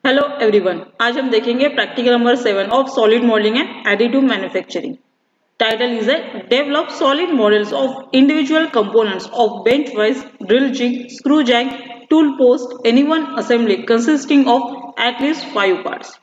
Hello everyone, आज हम देखेंगे practical number 7 of solid modelling and additive manufacturing. Title is develop solid models of individual components of bench vise drill jig screw jack tool post any one assembly consisting of at least 5 parts.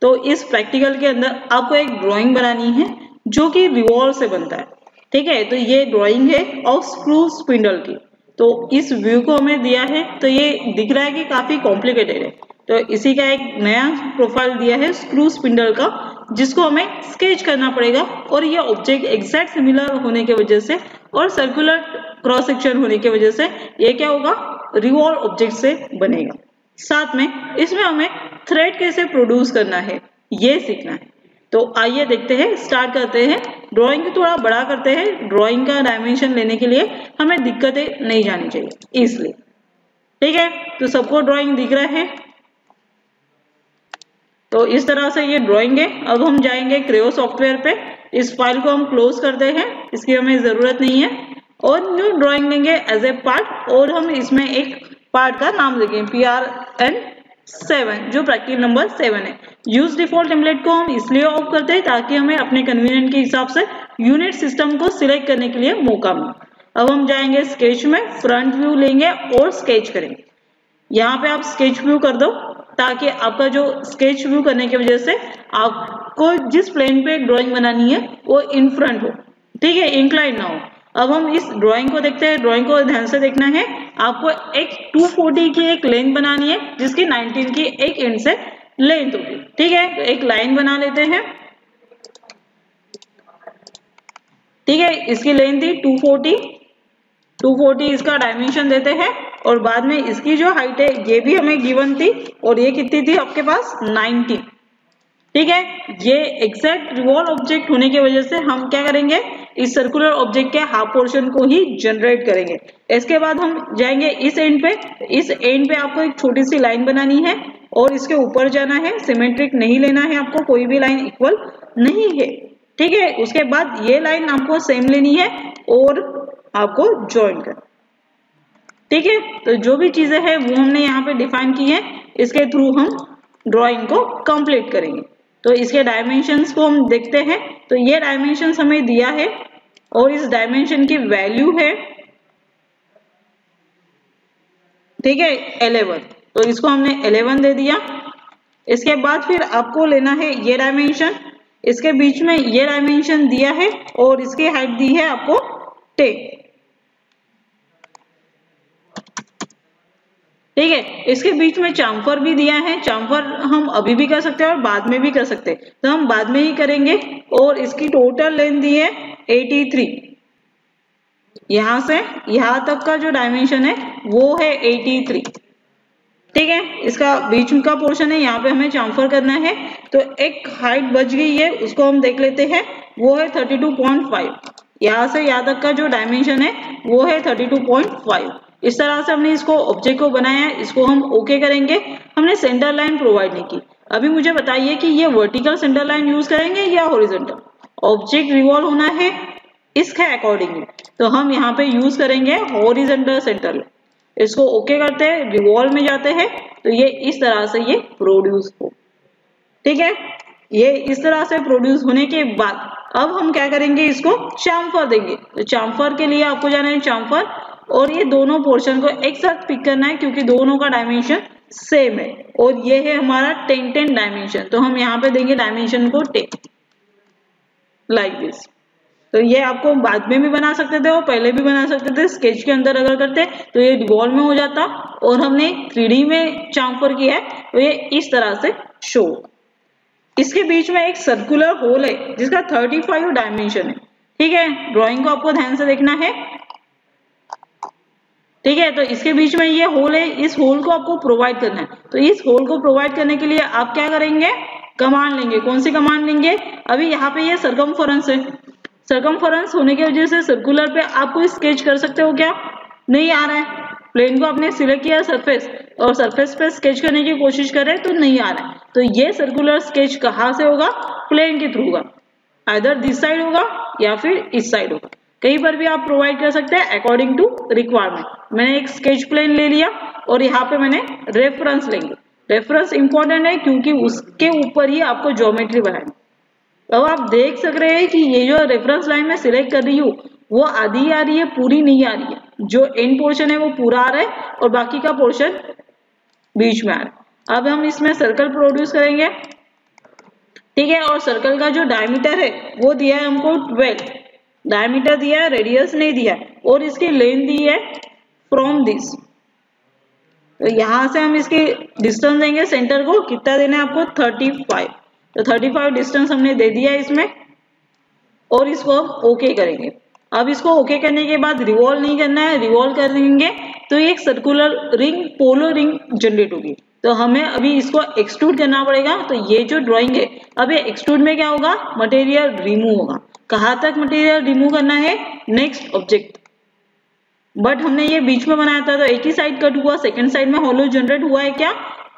तो इस practical के अंदर आपको एक drawing बनानी है जो कि रिवॉल्व से बनता है। ठीक है, तो ये ड्राइंग है ऑफ स्क्रू स्पिंडल की। तो इस व्यू को हमें दिया है तो ये दिख रहा है कि काफी कॉम्प्लिकेटेड है। तो इसी का एक नया प्रोफाइल दिया है स्क्रू स्पिंडल का, जिसको हमें स्केच करना पड़ेगा। और ये ऑब्जेक्ट एग्जैक्ट सिमिलर होने की वजह से और सर्कुलर क्रॉस सेक्शन होने की वजह से ये क्या होगा, रिवॉल्व ऑब्जेक्ट से बनेगा। साथ में इसमें हमें थ्रेड कैसे प्रोड्यूस करना है ये सीखना है। तो आइए देखते हैं, स्टार्ट करते हैं। ड्राइंग को थोड़ा बड़ा करते हैं। ड्राइंग का डायमेंशन लेने के लिए हमें दिक्कतें नहीं जानी चाहिए, इसलिए ठीक है। तो सबको ड्राइंग दिख रहा है। तो इस तरह से ये ड्राइंग है। अब हम जाएंगे क्रेयो सॉफ्टवेयर पे। इस फाइल को हम क्लोज करते हैं, इसकी हमें जरूरत नहीं है। और न्यू ड्राइंग लेंगे एज ए पार्ट, और हम इसमें एक पार्ट का नाम देंगे PRN7, जो प्रैक्टिकल नंबर 7 है। यूज डिफॉल्ट टेम्पलेट को हम इसलिए ऑफ करते हैं ताकि हमें अपने कन्वीनियंट के हिसाब से यूनिट सिस्टम को सिलेक्ट करने के लिए मौका मिले। अब हम जाएंगे स्केच में, फ्रंट व्यू लेंगे और स्केच करेंगे। यहाँ पे आप स्केच व्यू कर दो ताकि आपका जो स्केच व्यू करने की वजह से आपको जिस प्लेन पे ड्राइंग बनानी है वो इन फ्रंट हो, ठीक है, इंक्लाइन ना हो। अब हम इस ड्राइंग को देखते हैं। ड्राइंग को ध्यान से देखना है। आपको एक 240 की एक लेंथ बनानी है जिसकी 19 की एक एंड से लेंथ होगी। ठीक है, तो एक लाइन बना लेते हैं। ठीक है, इसकी लेंथ थी 240 इसका डायमेंशन देते हैं। और बाद में इसकी जो हाइट है ये भी हमें गिवन थी, और ये कितनी थी आपके पास, 90। ठीक है, ये एग्जैक्ट रिवॉल्व ऑब्जेक्ट होने की वजह से हम क्या करेंगे, इस सर्कुलर ऑब्जेक्ट के हाफ पोर्शन को ही जनरेट करेंगे। इसके बाद हम जाएंगे इस एंड पे। इस एंड पे आपको एक छोटी सी लाइन बनानी है और इसके ऊपर जाना है। सिमेट्रिक नहीं लेना है आपको, कोई भी लाइन इक्वल नहीं है। ठीक है, उसके बाद ये लाइन आपको सेम लेनी है और आपको ज्वाइन करना। ठीक है, तो जो भी चीजें हैं वो हमने यहाँ पे डिफाइन की है, इसके थ्रू हम ड्राइंग को कंप्लीट करेंगे। तो इसके डायमेंशंस को हम देखते हैं। तो ये डायमेंशंस हमें दिया है और इस डायमेंशन की वैल्यू है, ठीक है, 11। तो इसको हमने 11 दे दिया। इसके बाद फिर आपको लेना है ये डायमेंशन, इसके बीच में ये डायमेंशन दिया है और इसकी हाइट दी है आपको 10। ठीक है, इसके बीच में चाम्फर भी दिया है। चाम्फर हम अभी भी कर सकते हैं और बाद में भी कर सकते हैं, तो हम बाद में ही करेंगे। और इसकी टोटल लेंथ दी है 83। यहां से यहां तक का जो डायमेंशन है वो है 83। ठीक है, इसका बीच का पोर्शन है, यहाँ पे हमें चाम्फर करना है। तो एक हाइट बच गई है, उसको हम देख लेते हैं, वो है 32.5। यहाँ से यहाँ तक का जो डायमेंशन है वो है 32.5। इस तरह से हमने इसको ऑब्जेक्ट को बनाया है। इसको हम ओके करेंगे। हमने सेंटर लाइन प्रोवाइड नहीं की। अभी मुझे बताइए कि ये वर्टिकल सेंटर लाइन यूज करेंगे या हॉरिजॉन्टल। ऑब्जेक्ट रिवॉल्व होना है इसके अकॉर्डिंगली, तो हम यहाँ पे यूज करेंगे हॉरिजॉन्टल सेंटर लाइन। इसको ओके करते हैं, रिवॉल्व में जाते हैं, तो ये इस तरह से ये प्रोड्यूस हो। ठीक है, ये इस तरह से प्रोड्यूस होने के बाद अब हम क्या करेंगे, इसको चाम्फर देंगे। तो चाम्फर के लिए आपको जाना है चाम्फर, और ये दोनों पोर्शन को एक साथ पिक करना है क्योंकि दोनों का डायमेंशन सेम है। और ये है हमारा 10 डायमेंशन, तो हम यहाँ पे देंगे डायमेंशन को 10 लाइक दिस। तो ये आपको बाद में भी बना सकते थे और पहले भी बना सकते थे। स्केच के अंदर अगर करते तो ये रिवॉल्व में हो जाता, और हमने 3D में चाम्फर किया है तो ये इस तरह से शो। इसके बीच में एक सर्कुलर होल है जिसका 35 डायमेंशन है। ठीक है, ड्राइंग को आपको ध्यान से देखना है। ठीक है, तो इसके बीच में ये होल है, इस होल को आपको प्रोवाइड करना है। तो इस होल को प्रोवाइड करने के लिए आप क्या करेंगे, कमांड लेंगे। कौन सी कमांड लेंगे, अभी यहाँ पे ये सर्कमफरेंस है। सर्कमफरेंस होने की वजह से सर्कुलर पे आप कोई स्केच कर सकते हो क्या, नहीं आ रहा है। प्लेन को आपने सिलेक्ट किया सरफेस, और सरफेस पे स्केच करने की कोशिश कर रहे हैं तो नहीं आ रहा है। तो ये सर्कुलर स्केच कहाँ से होगा, प्लेन के थ्रू होगा। आइदर दिस साइड होगा या फिर इस साइड होगा। कहीं पर भी आप प्रोवाइड कर सकते हैं अकॉर्डिंग टू रिक्वायरमेंट। मैंने एक स्केच प्लेन ले लिया और यहाँ पे मैंने रेफरेंस लेंगे। रेफरेंस इंपॉर्टेंट है क्योंकि उसके ऊपर ही आपको ज्योमेट्री बनानी। अब आप देख सक रहे हैं कि ये जो रेफरेंस लाइन मैं सिलेक्ट कर रही हूँ वो आधी आ रही है, पूरी नहीं आ रही है। जो एंड पोर्शन है वो पूरा आ रहा है और बाकी का पोर्शन बीच में आ रहा है। अब हम इसमें सर्कल प्रोड्यूस करेंगे, ठीक है। और सर्कल का जो डायमीटर है वो दिया है हमको 12, डायमीटर दिया है, रेडियस नहीं दिया है। और इसकी लेंथ दी है फ्रॉम दिस, तो यहां से हम इसकी डिस्टेंस देंगे सेंटर को, कितना देना है आपको 35। तो 35 डिस्टेंस हमने दे दिया है इसमें और इसको हम ओके करेंगे। अब इसको ओके करने के बाद रिवॉल्व नहीं करना है, रिवॉल्व करेंगे तो ये एक circular ring, polar ring generate होगी। तो हमें अभी इसको एक्सट्रूड करना पड़ेगा। तो ये जो ड्राइंग है, अब ये एक्सट्रूड में क्या होगा, मटेरियल रिमूव होगा। कहाँ तक मटेरियल रिमूव करना है, नेक्स्ट ऑब्जेक्ट। बट हमने ये बीच में बनाया था तो एक ही साइड कट हुआ, सेकंड साइड में हॉलो जनरेट हुआ है क्या,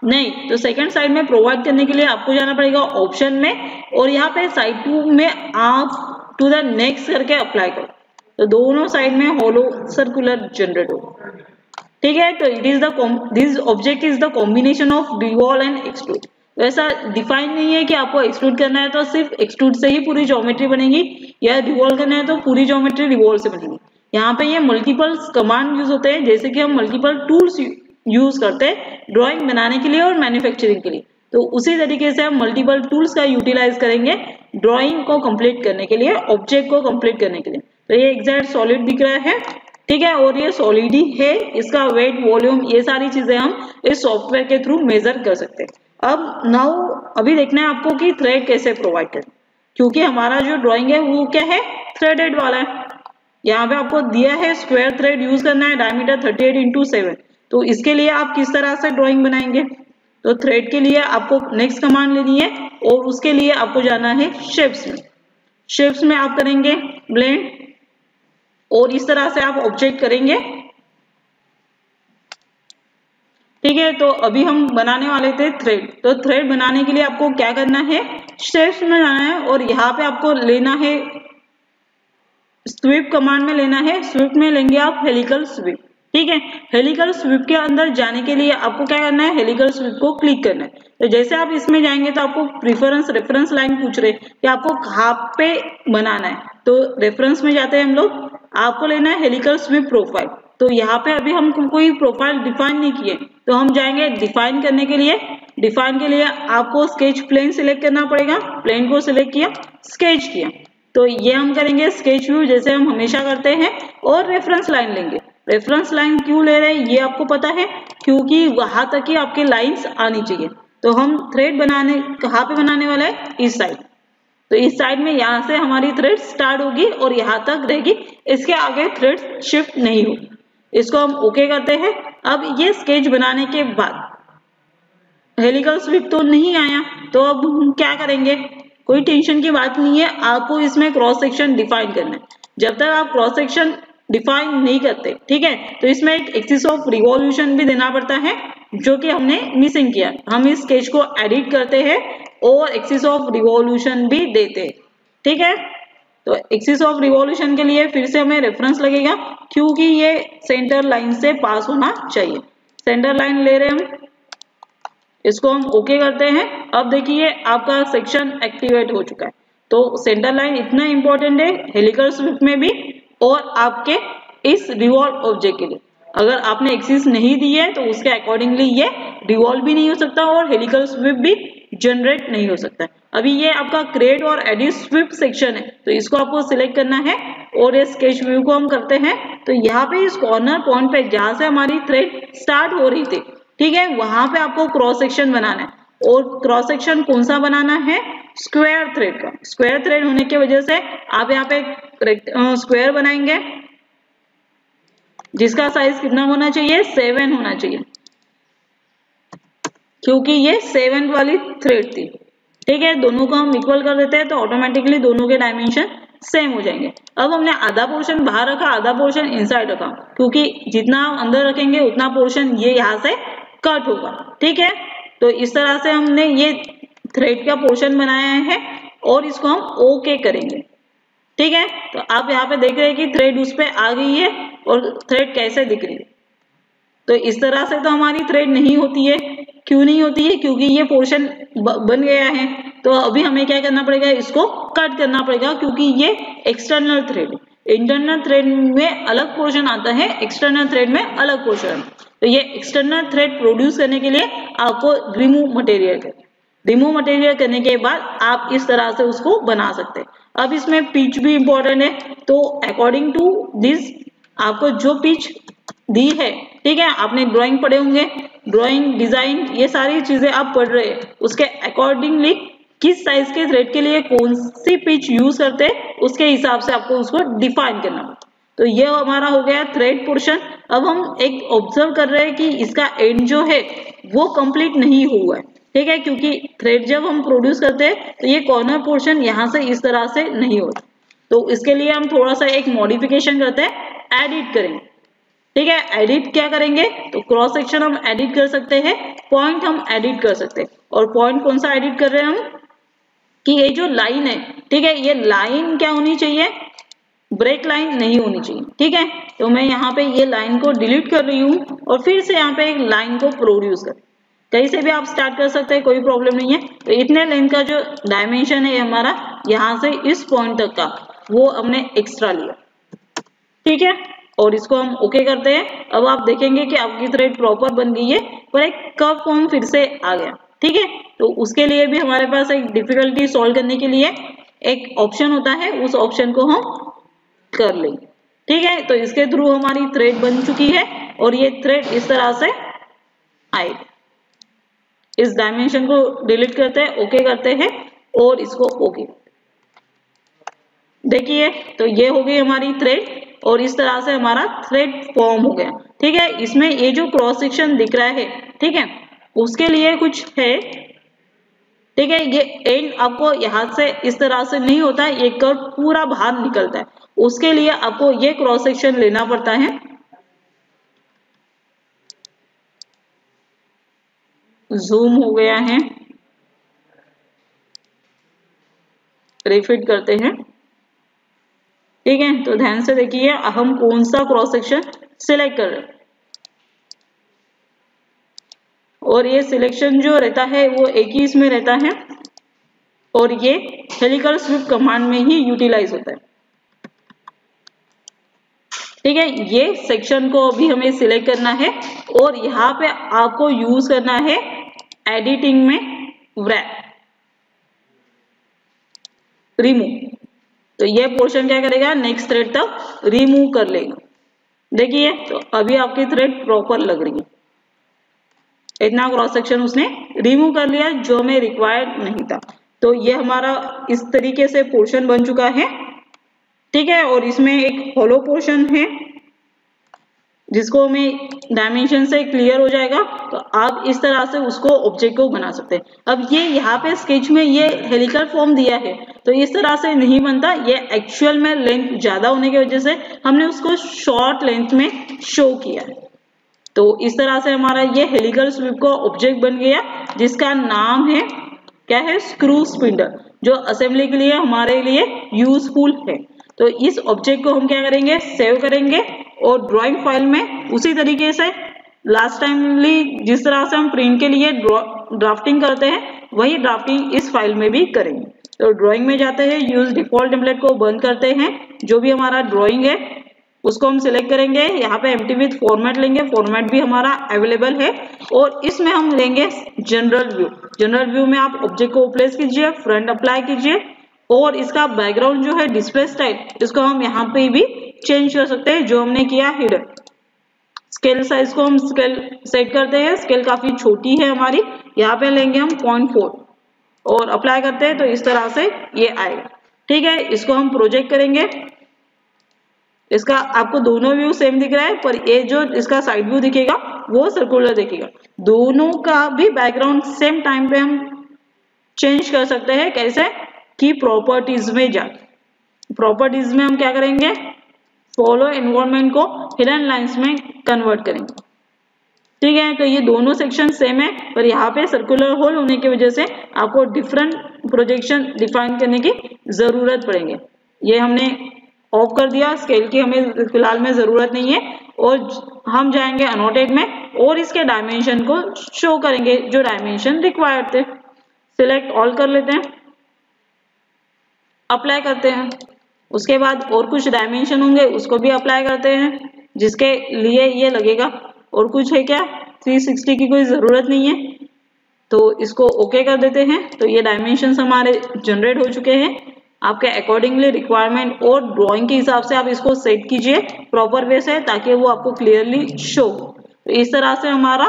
नहीं। तो सेकंड साइड में प्रोवाइड करने के लिए आपको जाना पड़ेगा ऑप्शन में और यहाँ पे साइड 2 में आप टू द नेक्स्ट करके अप्लाई करो, तो दोनों साइड में हॉलो सर्कुलर जनरेट होगा, ठीक है। तो it is the this object is the combination of revolve and extrude. तो ऐसा डिफाइन नहीं है कि आपको एक्सट्रूड करना है तो सिर्फ एक्सट्रूड से ही पूरी ज्योमेट्री बनेगी, या रिवॉल्व करना है तो पूरी ज्योमेट्री रिवॉल्व से बनेगी। यहाँ पे ये मल्टीपल कमांड यूज होते हैं, जैसे कि हम मल्टीपल टूल्स यूज करते हैं ड्राइंग बनाने के लिए और मैन्युफैक्चरिंग के लिए। तो उसी तरीके से हम मल्टीपल टूल्स का यूटिलाइज करेंगे ड्राइंग को कंप्लीट करने के लिए, ऑब्जेक्ट को कंप्लीट करने के लिए। तो ये एग्जैक्ट सॉलिड दिख रहा है, ठीक है, और ये सॉलिड ही है। इसका वेट, वॉल्यूम, ये सारी चीजें हम इस सॉफ्टवेयर के थ्रू मेजर कर सकते हैं। अब नाउ अभी देखना है आपको कि थ्रेड कैसे प्रोवाइड करें, क्योंकि हमारा जो ड्राइंग है वो क्या है, थ्रेडेड वाला है। यहाँ पे आपको दिया है स्क्वायर थ्रेड यूज करना है, डायमीटर 38x7। तो इसके लिए आप किस तरह से ड्राइंग बनाएंगे, तो थ्रेड के लिए आपको नेक्स्ट कमांड लेनी है और उसके लिए आपको जाना है शेप्स में। शेप्स में आप करेंगे ब्लेंड और इस तरह से आप ऑब्जेक्ट करेंगे, ठीक है। तो अभी हम बनाने वाले थे थ्रेड। तो थ्रेड बनाने के लिए आपको क्या करना है, शेप्स में जाना है और यहाँ पे आपको लेना है स्वीप कमांड में लेना है। स्वीप में लेंगे आप हेलिकल स्वीप, ठीक है। हेलिकल स्वीप के अंदर जाने के लिए आपको क्या करना है, हेलिकल स्वीप को क्लिक करना है। तो जैसे आप इसमें जाएंगे तो आपको प्रेफरेंस रेफरेंस लाइन पूछ रहे कि आपको कहाँ पे बनाना है। तो रेफरेंस में जाते हैं हम लोग, आपको लेना है हेलिकल स्वीप प्रोफाइल। तो यहाँ पे अभी हम कोई प्रोफाइल डिफाइन नहीं किए, तो हम जाएंगे डिफाइन करने के लिए। डिफाइन के लिए आपको स्केच प्लेन सिलेक्ट करना पड़ेगा, प्लेन को सिलेक्ट किया, स्केच किया। तो ये हम करेंगे स्केच व्यू जैसे हम हमेशा करते हैं और रेफरेंस लाइन लेंगे। रेफरेंस लाइन क्यों ले रहे हैं ये आपको पता है, क्योंकि वहां तक ही आपके लाइंस आनी चाहिए। तो हम थ्रेड बनाने कहाँ पे बनाने वाला है, इस साइड। तो इस साइड में यहाँ से हमारी थ्रेड स्टार्ट होगी और यहाँ तक रहेगी, इसके आगे थ्रेड शिफ्ट नहीं होगी। इसको हम ओके करते हैं। अब ये स्केच बनाने के बाद हेलिकल स्वीप तो नहीं आया, तो अब हम क्या करेंगे, कोई टेंशन की बात नहीं है, आपको इसमें क्रॉस सेक्शन डिफाइन करना है। जब तक आप क्रॉस सेक्शन डिफाइन नहीं करते, ठीक है, तो इसमें एक एक्सिस ऑफ रिवॉल्यूशन भी देना पड़ता है, जो कि हमने मिसिंग किया। हम इस स्केच को एडिट करते हैं और एक्सिस ऑफ रिवॉल्यूशन भी देते हैं, ठीक है। तो एक्सिस ऑफ रिवॉल्यूशन के लिए फिर से हमें रेफरेंस लगेगा, क्योंकि ये सेंटर लाइन से पास होना चाहिए। सेंटर लाइन ले रहे हम, इसको हम ओके करते हैं। अब देखिए आपका सेक्शन एक्टिवेट हो चुका है। तो सेंटर लाइन इतना इंपॉर्टेंट है हेलिकल स्वीप में भी और आपके इस रिवॉल्व ऑब्जेक्ट के लिए। अगर आपने एक्सिस नहीं दी है तो उसके अकॉर्डिंगली ये रिवॉल्व भी नहीं हो सकता और हेलिकल स्वीप भी जनरेट नहीं हो सकता। अभी ये आपका क्रिएट और एडिट स्वीप सेक्शन है, तो इसको आपको सिलेक्ट करना है और ये स्केच व्यू को हम करते हैं। तो यहाँ पे इस कॉर्नर पॉइंट पे जहां से हमारी थ्रेड स्टार्ट हो रही थी, ठीक है, वहां पे आपको क्रॉस सेक्शन बनाना है। और क्रॉस सेक्शन कौन सा बनाना है, स्क्वायर थ्रेड का। स्क्वायर थ्रेड होने की वजह से आप यहाँ पे स्क्वायर बनाएंगे जिसका साइज कितना होना चाहिए, 7 होना चाहिए, क्योंकि ये 7 वाली थ्रेड थी, ठीक है। दोनों को हम इक्वल कर देते हैं तो ऑटोमेटिकली दोनों के डायमेंशन सेम हो जाएंगे। अब हमने आधा पोर्शन बाहर रखा, आधा पोर्शन इनसाइड रखा, क्योंकि जितना हम अंदर रखेंगे उतना पोर्शन ये यहाँ से कट होगा, ठीक है। तो इस तरह से हमने ये थ्रेड का पोर्शन बनाया है और इसको हम ओके करेंगे, ठीक है। तो आप यहाँ पे देख रहे हैं कि थ्रेड उस पर आ गई है और थ्रेड कैसे दिख रही है। तो इस तरह से तो हमारी थ्रेड नहीं होती है, क्यों नहीं होती है? क्योंकि ये पोर्शन बन गया है। तो अभी हमें क्या करना पड़ेगा, इसको कट करना पड़ेगा, क्योंकि ये एक्सटर्नल थ्रेड, इंटरनल थ्रेड में अलग पोर्शन आता है, एक्सटर्नल थ्रेड में अलग पोर्शन। तो ये एक्सटर्नल थ्रेड प्रोड्यूस करने के लिए आपको रिमूव मटेरियल करना, रिमूव मटेरियल करने के बाद आप इस तरह से उसको बना सकते हैं। अब इसमें पिच भी इंपॉर्टेंट है, तो अकॉर्डिंग टू दिस आपको जो पिच दी है, ठीक है, आपने ड्राइंग पढ़े होंगे, ड्राइंग डिजाइन ये सारी चीजें आप पढ़ रहे हैं, उसके अकॉर्डिंगली किस साइज के थ्रेड के लिए कौन सी पिच यूज करते हैं उसके हिसाब से आपको उसको डिफाइन करना पड़ता। तो ये हमारा हो गया थ्रेड पोर्शन। अब हम एक ऑब्जर्व कर रहे हैं कि इसका एंड जो है वो कंप्लीट नहीं हुआ है, ठीक है, क्योंकि थ्रेड जब हम प्रोड्यूस करते हैं तो ये कॉर्नर पोर्शन यहाँ से इस तरह से नहीं होता। तो इसके लिए हम थोड़ा सा एक मॉडिफिकेशन करते हैं, एडिट करेंगे, ठीक है। एडिट क्या करेंगे, तो क्रॉस सेक्शन हम एडिट कर सकते हैं, पॉइंट हम एडिट कर सकते हैं। और पॉइंट कौन सा एडिट कर रहे हैं हम, कि ये जो लाइन है, ठीक है, ये लाइन क्या होनी चाहिए, ब्रेक लाइन नहीं होनी चाहिए, ठीक है। तो मैं यहाँ पे ये लाइन को डिलीट कर रही हूँ और फिर से यहाँ पे एक लाइन को प्रोड्यूस कर, कहीं से भी आप स्टार्ट कर सकते हैं, कोई प्रॉब्लम नहीं है। तो इतने लेंथ का जो डायमेंशन है हमारा यहाँ से इस पॉइंट तक का, वो हमने एक्स्ट्रा लिया, ठीक है। और इसको हम ओके करते हैं। अब आप देखेंगे कि आपकी थ्रेड प्रॉपर बन गई है, पर एक कर्व फॉर्म फिर से आ गया, ठीक है। तो उसके लिए भी हमारे पास एक डिफिकल्टी सॉल्व करने के लिए एक ऑप्शन होता है, उस ऑप्शन को हम कर लेंगे, ठीक है। तो इसके थ्रू हमारी थ्रेड बन चुकी है और ये थ्रेड इस तरह से आएगी। इस डायमेंशन को डिलीट करते हैं, ओके करते हैं और इसको ओके, देखिए तो ये हो गई हमारी थ्रेड और इस तरह से हमारा थ्रेड फॉर्म हो गया, ठीक है। इसमें ये जो क्रॉस सेक्शन दिख रहा है, ठीक है, उसके लिए कुछ है, ठीक है। ये एंड आपको यहाँ से इस तरह से नहीं होता है, ये कर्व पूरा बाहर निकलता है, उसके लिए आपको ये क्रॉस सेक्शन लेना पड़ता है। जूम हो गया है, रिफिट करते हैं, ठीक है। तो ध्यान से देखिए हम कौन सा क्रॉस सेक्शन सिलेक्ट कर रहे हैं, और ये सिलेक्शन जो रहता है वो एक ही इसमें रहता है और ये हेलिकल स्वीप कमांड में ही यूटिलाइज होता है, ठीक है। ये सेक्शन को भी हमें सिलेक्ट करना है और यहाँ पे आपको यूज करना है एडिटिंग में व्रैप रिमूव। तो ये पोर्शन क्या करेगा, नेक्स्ट थ्रेड तक रिमूव कर लेगा, देखिए। तो अभी आपकी थ्रेड प्रॉपर लग रही है, इतना क्रॉस सेक्शन उसने रिमूव कर लिया जो हमें रिक्वायर्ड नहीं था। तो ये हमारा इस तरीके से पोर्शन बन चुका है, ठीक है। और इसमें एक हॉलो पोर्शन है जिसको हमें डायमेंशन से क्लियर हो जाएगा, तो आप इस तरह से उसको ऑब्जेक्ट को बना सकते हैं। अब ये यहाँ पे स्केच में ये हेलिकल फॉर्म दिया है, तो इस तरह से नहीं बनता, ये एक्चुअल में लेंथ ज्यादा होने की वजह से हमने उसको शॉर्ट लेंथ में शो किया है। तो इस तरह से हमारा ये हेलिकल स्वीप का ऑब्जेक्ट बन गया, जिसका नाम है क्या है, स्क्रू स्पिंडल, जो असेंबली के लिए हमारे लिए यूजफुल है। तो इस ऑब्जेक्ट को हम क्या करेंगे, सेव करेंगे और ड्राइंग फाइल में उसी तरीके से लास्ट टाइमली जिस तरह से हम प्रिंट के लिए ड्राफ्टिंग करते हैं, वही ड्राफ्टिंग इस फाइल में भी करेंगे। तो ड्राइंग में जाते हैं, यूज डिफॉल्ट टेम्पलेट को बंद करते हैं, जो भी हमारा ड्राइंग है उसको हम सिलेक्ट करेंगे, यहाँ पे एम्प्टी विथ फॉर्मेट लेंगे, फॉर्मेट भी हमारा अवेलेबल है। और इसमें हम लेंगे जनरल व्यू, जनरल व्यू में आप ऑब्जेक्ट को प्लेस कीजिए, फ्रंट अप्लाई कीजिए और इसका बैकग्राउंड जो है डिस्प्ले स्टाइल, इसको हम यहाँ पे भी चेंज कर सकते हैं, जो हमने किया हिडन। स्केल साइज को हम स्केल सेट करते हैं, स्केल काफी छोटी है हमारी, यहाँ पे लेंगे हम 0.4 और अप्लाई करते हैं, तो इस तरह से ये आएगा, ठीक है। इसको हम प्रोजेक्ट करेंगे, इसका आपको दोनों व्यू सेम दिख रहा है, पर ये जो इसका साइड व्यू दिखेगा वो सर्कुलर दिखेगा। दोनों का भी बैकग्राउंड सेम टाइम पे हम चेंज कर सकते हैं, कैसे कि प्रॉपर्टीज में जाके, प्रॉपर्टीज में हम क्या करेंगे, फॉलो एनवायरनमेंट को हिडन लाइंस में कन्वर्ट करेंगे, ठीक है। तो ये दोनों सेक्शन सेम है, पर यहाँ पे सर्कुलर होल होने की वजह से आपको डिफरेंट प्रोजेक्शन डिफाइन करने की जरूरत पड़ेगी। ये हमने ऑफ कर दिया, स्केल की हमें फिलहाल में जरूरत नहीं है, और हम जाएंगे अनोटेट में और इसके डायमेंशन को शो करेंगे जो डायमेंशन रिक्वायर्ड थे। सिलेक्ट ऑल कर लेते हैं, अप्लाई करते हैं। उसके बाद और कुछ डायमेंशन होंगे उसको भी अप्लाई करते हैं, जिसके लिए ये लगेगा। और कुछ है क्या, 360 की कोई जरूरत नहीं है, तो इसको ओके कर देते हैं। तो ये डायमेंशंस हमारे जनरेट हो चुके हैं। आपके अकॉर्डिंगली रिक्वायरमेंट और ड्राइंग के हिसाब से आप इसको सेट कीजिए प्रॉपर वे से, ताकि वो आपको क्लियरली शो। तो इस तरह से हमारा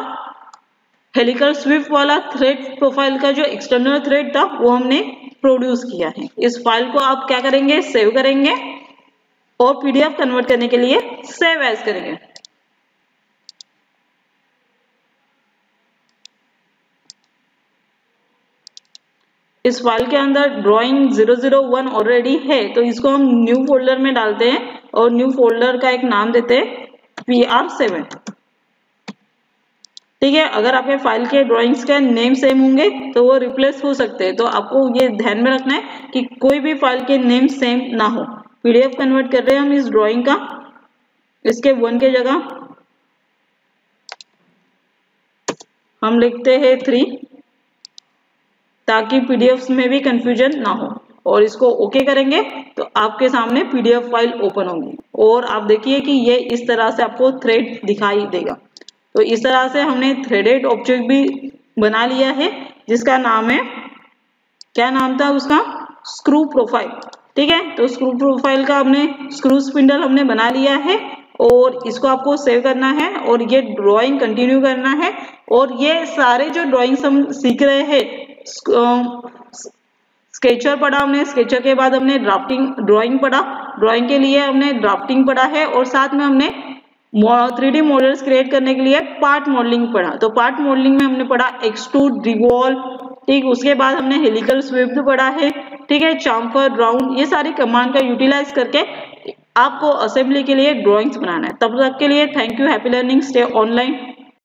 हेलिकल स्विफ्ट वाला थ्रेड प्रोफाइल का जो एक्सटर्नल थ्रेड था वो हमने प्रोड्यूस किया है। इस फाइल को आप क्या करेंगे, सेव करेंगे और पीडीएफ कन्वर्ट करने के लिए सेव एज करेंगे। इस फाइल के अंदर ड्राइंग 001 ऑलरेडी है, तो इसको हम न्यू फोल्डर में डालते हैं और न्यू फोल्डर का एक नाम देते हैं PR7। ठीक है, अगर आपके फाइल के ड्राइंग्स का नेम सेम होंगे तो वो रिप्लेस हो सकते हैं, तो आपको ये ध्यान में रखना है कि कोई भी फाइल के नेम सेम ना हो। पीडीएफ कन्वर्ट कर रहे हैं हम इस ड्राइंग का, इसके 1 के जगह हम लिखते हैं 3, ताकि पीडीएफ में भी कंफ्यूजन ना हो। और इसको ओके करेंगे तो आपके सामने पीडीएफ फाइल ओपन होगी और आप देखिए कि ये इस तरह से आपको थ्रेड दिखाई देगा। तो इस तरह से हमने थ्रेडेड ऑब्जेक्ट भी बना लिया है, जिसका नाम है, क्या नाम था उसका, स्क्रू प्रोफाइल। ठीक है, तो स्क्रू प्रोफाइल का हमने स्क्रू स्पिंडल हमने बना लिया है और इसको आपको सेव करना है और ये ड्राइंग कंटिन्यू करना है। और ये सारे जो ड्राइंग्स हम सीख रहे हैं, स्केचर पढ़ा हमने, स्केचर के बाद हमने ड्राइंग पढ़ा, ड्राइंग के लिए हमने ड्राफ्टिंग पढ़ा है, और साथ में हमने 3D मॉडल्स क्रिएट करने के लिए पार्ट मॉडलिंग पढ़ा। तो पार्ट मॉडलिंग में हमने पढ़ा एक्सट्रूड, रिवॉल्व, ठीक, उसके बाद हमने हेलिकल स्विफ्ट पढ़ा है। ठीक है, चाम्फर, राउंड, ये सारी कमांड का यूटिलाइज करके आपको असेंबली के लिए ड्राइंग्स बनाना है। तब तक के लिए thank you, happy learning, stay online.